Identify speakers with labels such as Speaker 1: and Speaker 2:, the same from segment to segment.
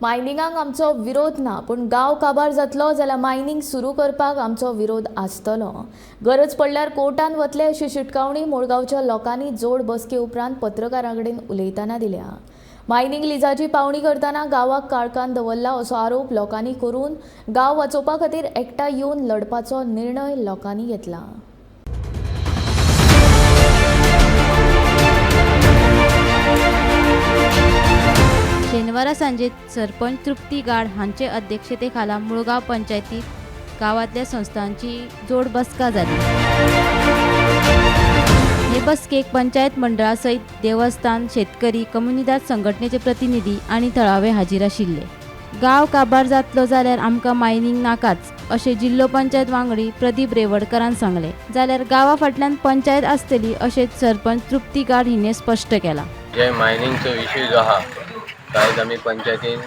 Speaker 1: मायनिंगाक आमचो विरोध ना, पण गांव काबार जातलो जाल्यार मायनिंग सुरू करपाक आमचो विरोध आसतलो। गरज पडल्यार कोर्टान वतले अशी शिटकावणी मुळगांवच्या लोकांनी जोड बसके उपरांत पत्रकारां कडेन उलयतना दिल्या। मायनिंग लिजाची पावणी करतना गांवाक काळखान दवरला असो आरोप लोकांनी करून गांव वाचोवपा खातीर एकठांय येवन लढपाचो निर्णय लोकांनी घेतला।
Speaker 2: शेनवारा सांजे सरपंच तृप्ती गाड हांचे अध्यक्षतेखाला मुळगांव पंचायतीत गांवांतल्या संस्थांची जोड बसका जाली। हे बसकेक पंचायत मंडळा सयत देवस्थान, शेतकरी, कम्युनिदाद संघटनेचे प्रतिनिधी आणि थळावे हाजीर आशिल्ले। गांव काबार जातलो जाल्यार आमकां मायनिंग नाकाच अशें जिल्लो पंचायत वांगडी प्रदीप रेवडकरान सांगले। जाल्यार गांवा फाटल्यान पंचायत आसतली अशें सरपंच तृप्ती गाड हिने स्पश्ट केला।
Speaker 3: जे मायनिंगचो विशय जो आहा कायज आमी पंचायतीन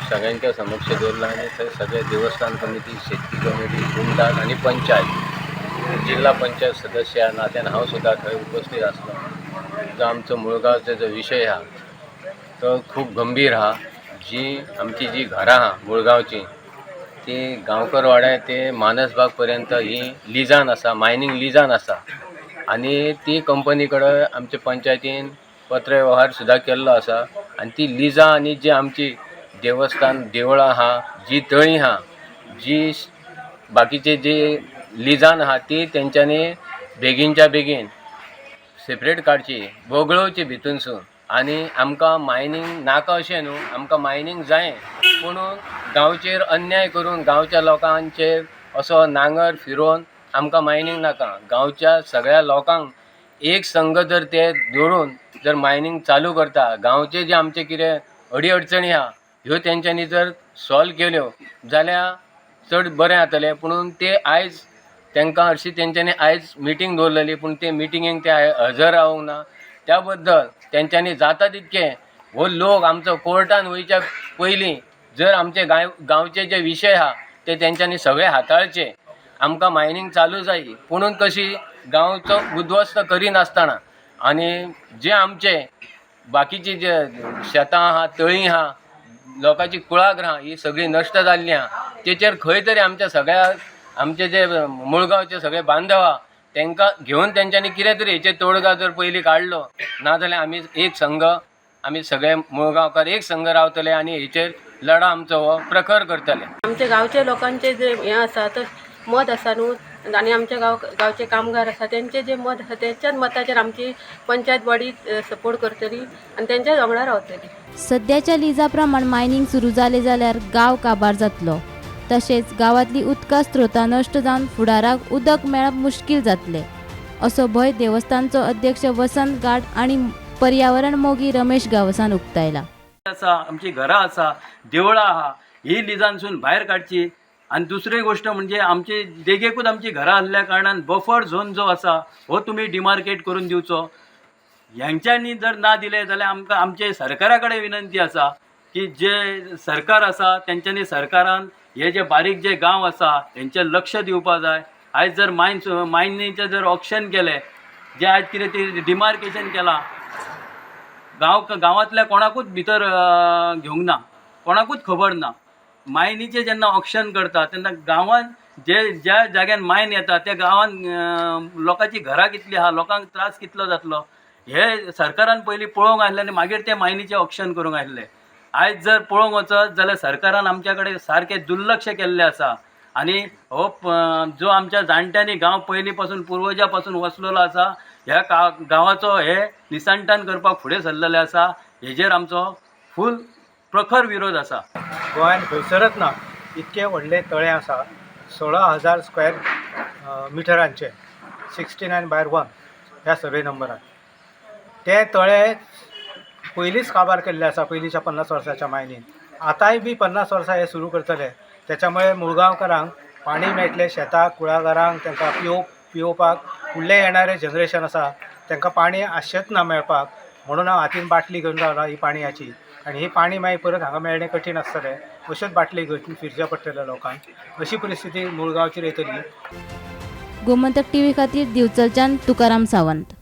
Speaker 3: सगळ्यांच्या समक्ष दवरला आनी थंय सगळे देवस्थान कमिटी, शेतकी कमिटी, गुंडाद आनी पंचायत, जिल्हा पंचायत सदस्य ह्या नात्यान हांव सुद्दां थंय उपस्थित आसलो। जो आमचो मुळगांवचो जो विशय आहा तो खूब गंभीर आहा। जी आमची जी घरां आहा मुळगांवची ती गांवकर वाड्यार ते मानसबाग पर्यंत ही लिजान आसा, मायनिंग लिजान आसा आनी ती कंपनी कडेन आमच्या पंचायतीन पत्र व्यवहार सुद्दां केल्लो आसा आनी ती लिजां आनी जी आमची देवस्थान देवळां आहा, जी तळी आहा, जी बाकीचे जे लिजान आहा ती तेंच्यांनी बेगीनच्या बेगीन सेपरेट काडची, वगळोवची भितूनसून। आनी आमकां मायनिंग नाका अशें न्हू, आमकां मायनिंग जाय, पूण गांवचेर अन्याय करून गांवच्या लोकांचेर असो नांगर फिरोवन आमकां मायनिंग नाका। गांवच्या सगळ्या लोकांक एक संघ जर ते दवरून जर मायनिंग चालू करता, गांवचे जे आमचे कितें अडी अडचणी आहा ह्यो तेंच्यांनी जर सॉल्व केल्यो जाल्यार चड बरें जातलें। पूण ते आयज तांकां हरशीं तेंच्यांनी आयज मिटींग दवरलेली पूण ते मिटिंगेक ते हजर रावंक ना। त्या बद्दल तेंच्यांनी जाता तितकें हो लोक आमचो कोर्टान वयच्या पयलीं जर आमचे गांवचे जे विशय आहा ते तेंच्यांनी सगळे हाताळचे। आमकां मायनिंग चालू जाय पूण कशी गांवचो उद्ध्वस्त करिनासतना आनी जे आमचे बाकीची जे शेतां आहा, तळी आहा, लोकांची कुळागरां ही सगळी नश्ट जाल्ली आहा, तेचेर खंय तरी आमच्या सगळ्या आमचे जे मुळगांवचे सगळे बांधव आहा तांकां घेवन तेंच्यांनी कितें तरी हेचेर तोडगा जर पयलीं काडलो नाजाल्यार आमी एक संघ, आमी सगळे मुळगांवकार एक संघ रावतले आनी हेचेर लढा आमचो हो प्रखर करतले।
Speaker 4: आमच्या गांवचे लोकांचे जे हें आसा तर मत आसा न्हू आनी आमचे गांवचे कामगार आसा तेंचे जे मत आसा तेंच्याच मताचेर आमची पंचायत बॉडी सपोर्ट करतली आनी तेंच्याच वांगडा रावतली।
Speaker 2: सद्याच्या लिजा प्रमाण मायनिंग सुरू जाले जाल्यार गांव काबार जातलो, तशेंच गांवांतली उदका स्त्रोतां नश्ट जावन फुडाराक उदक मेळप मुश्कील जातलें असो भंय देवस्थानचो अध्यक्ष वसंत गाड आनी पर्यावरण मोगी रमेश गावसान उक्तायला।
Speaker 5: आमची घरां आसा, देवळां आहा, ही लिजानसून भायर काडची। आनी दुसरी गोष्ट म्हणजे आमची देगेकूच आमची घरां आसल्या कारणान बफर झोन जो आसा हो तुमी डिमार्केट करून दिवचो। हेंच्यांनी जर ना दिले जाल्यार आमकां आमचे सरकारा कडेन विनंती आसा की जे सरकार आसा तेंच्यांनी सरकारान हे जे बारीक जे गांव आसा तेंचेर लक्ष दिवपा जाय। आयज जर मायनिंगचें जर ऑप्शन केलें, जे आयज कितें ते डिमार्केशन केलां, गांवांतल्या कोणाकूच भितर घेवंक ना, कोणाकूच खबर ना। मायनीचे जेन्ना ऑप्शन करता तेन्ना गांवांत ज्या जाग्यान मायन येता त्या गांवांत लोकांची घरां कितलीं आहा, लोकांक त्रास कितलो जातलो हे सरकारान पयलीं पळोवंक आसलें आनी मागीर ते मायनीचे ऑप्शन करूंक आसलें। आयज जर पळोवंक वचत जाल्यार सरकारान आमच्या कडेन सारकें दुर्लक्ष केल्लें आसा आनी हो जो आमच्या जाणट्यांनी गांव पयलीं पासून पुर्वजां पासून वसलेलो आसा ह्या गांवाचो हे निसांटान करपाक फुडें सरलेले आसा। हेजेर आमचो फूल प्रखर विरोध आसा।
Speaker 6: गोंयान खंयसरच ना इतके व्हडले तळे आसा, 16,000 स्क्वेअर मिटरांचे, 69/1 ह्या सर्वे नंबरान। ते तळे पयलींच काबार केल्ले आसा पयलींच्या 50 वर्साच्या मायनीन। आतांय बी 50 वर्सां हे सुरू करतले, त्याच्यामुळे मुळगांवकारांक पाणी मेळटलें, शेताक कुळागरांक तांकां पिवोवपाक फुडले येणारे जनरेशन आसा तांकां पाणी आशेंच ना मेळपाक। म्हणून हांव हातीन बाटली घेवन रावला ही पाणयाची, आनी ही पाणी मागीर परत हांगा मेळणें कठीण आसतलें। अश्योच बाटली घेवन फिरचे पडटले लोकांक। अशी परिस्थिती मुळगांवचेर येतली।
Speaker 2: गोमंतक टीव्ही खातीर दिवचलच्यान तुकाराम सावंत।